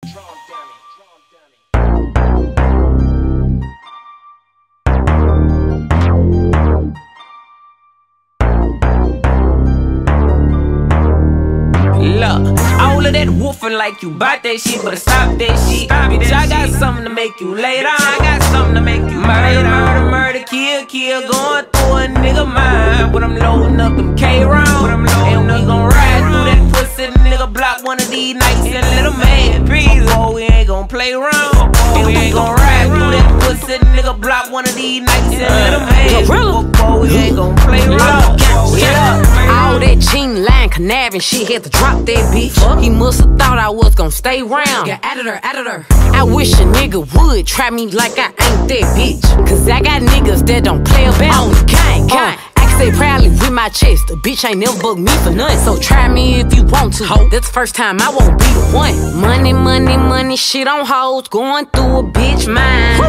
Look, all of that woofing like you bout that shit, but stop that shit. Bitch, I got something to make you lay down. I got something to make you murder, kill, going through a nigga mind. When I'm loading up them K-rounds, and we gon' ride through that pussy nigga block one of these nights and let him mad. Fuck, we ain't gon' play around. And we gon' ride through that pussy nigga block one of these nights and let him mad. Fuck, we ain't gon' play around. All that cheating, lying, conniving shit, had to drop that bitch. He musta thought I was gon' stay round. Yeah, out of her. I wish a nigga would try me like I ain't that bitch. Cause I got niggas that don't play about me. Gang. I can say proudly with my chest, a bitch ain't never bugged me for nothing. So try me if you want to. That's the first time I won't be the one. Money, shit on hoes, going through a bitch mind.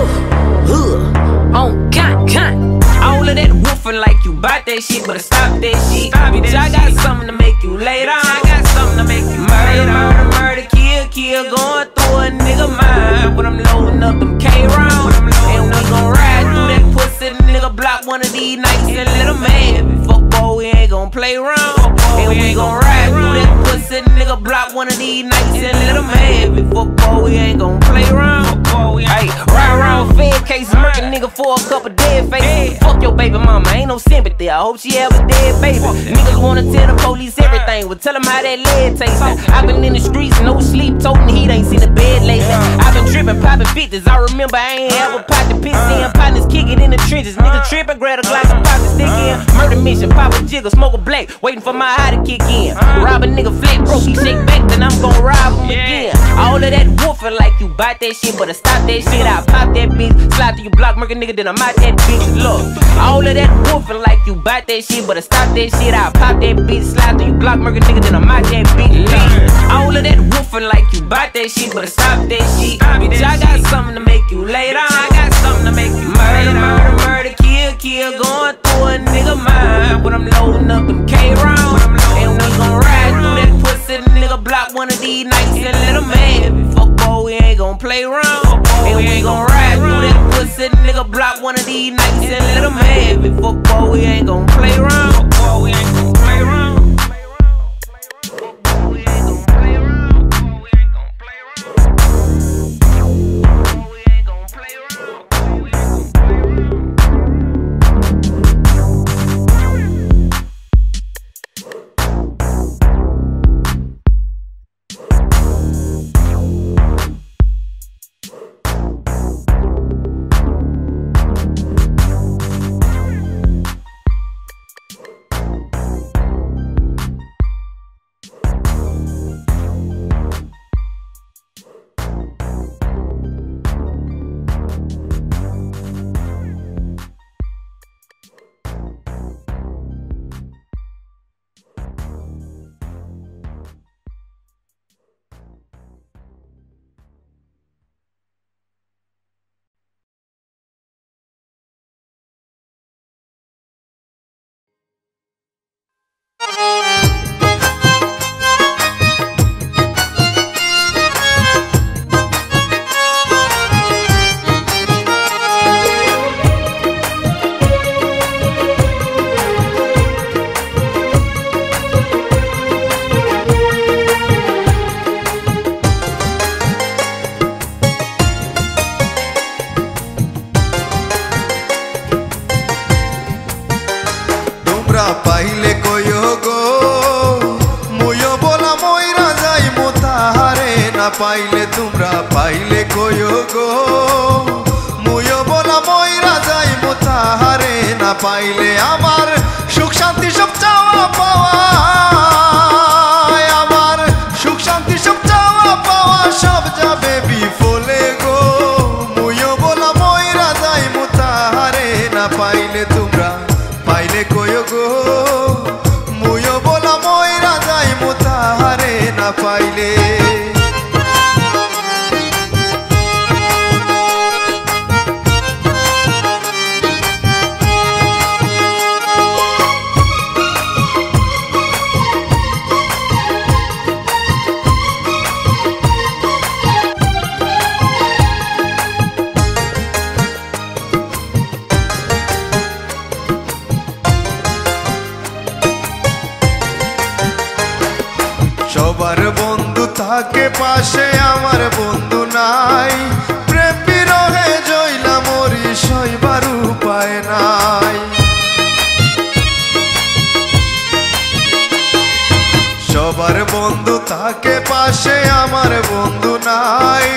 On kind. All of that woofing like you bout that shit, but stop that shit. Bitch, I got something to make you lay down. I got something to make you murder, kill, going through a nigga mind. When I'm loading up them K-rounds, and we gon' ride through that pussy nigga block one of these nights and let him mad. Fuck, boy, we ain't gon' play around. And we gon' ride through that pussy nigga block one of these nights and let him mad. Fuck, boy, we ain't gon' play around. Hey, ride around fed cases, murk a nigga for a couple dead faces. Fuck your baby mama, ain't no sympathy. I hope she have a dead baby. Niggas wanna tell the police everything, well tell them how that lead tastes. I've been in the streets, no sleep, toting heat, ain't seen a bed lately. I've been tripping, popping 50s. I remember I ain't ever popped the piss in. Partners kicking in the trenches. Niggas tripping, grab a glass and pop the stick in. Murder mission, pop a jiggle, smoke a black, waiting for my high to kick in. Rob a nigga flat broke, he shake back, then I'm gon' rob him again. All of that woofing like you bout that shit, but stop that shit. I pop that bitch, slide through your block, murk a nigga, then I'm out that bitch. Look, all of that woofing like you bout that shit, but stop that shit. I pop that bitch, slide through your block, murk a nigga, then I'm out that bitch. All of that woofing like you bout that shit, but stop that shit. Bitch, I got something to make you lay down. I got something to make you murder, kill, going through a nigga mind. When I'm loading up them K-rounds, and we gon' ride through that pussy nigga block one of these nights and let him mad. Fuck, boy, we ain't gon' play around. And we gon' ride through that pussy nigga block one of these nights and let him mad. Fuck, boy, we ain't gon' play around. We ain't gon' play around. পাইলে কইও গো মুয়ো বলা মইরা যাই মোতাহারে না পাইলে তোমরা পাইলে কইও গো মুয়ো বলা মইরা যাই মোতাহারে না পাইলে আমার সুখ শান্তি সব চাওয়া পাওয়া আমার সুখ শান্তি সব চাওয়া পাওয়া সব যাবে বিফলে গো মুয়ো বলা মইরা যাই মোতাহারে না পাইলে তোমরা পাইলে কইও গো মুয়ো বলা মইরা যাই মোতাহারে না পাইলে পাশে আমার বন্ধু নাই, প্রেম বিরহে জইলা মরি সইবার উপায় নাই। সবার বন্ধু থাকে পাশে আমার বন্ধু নাই।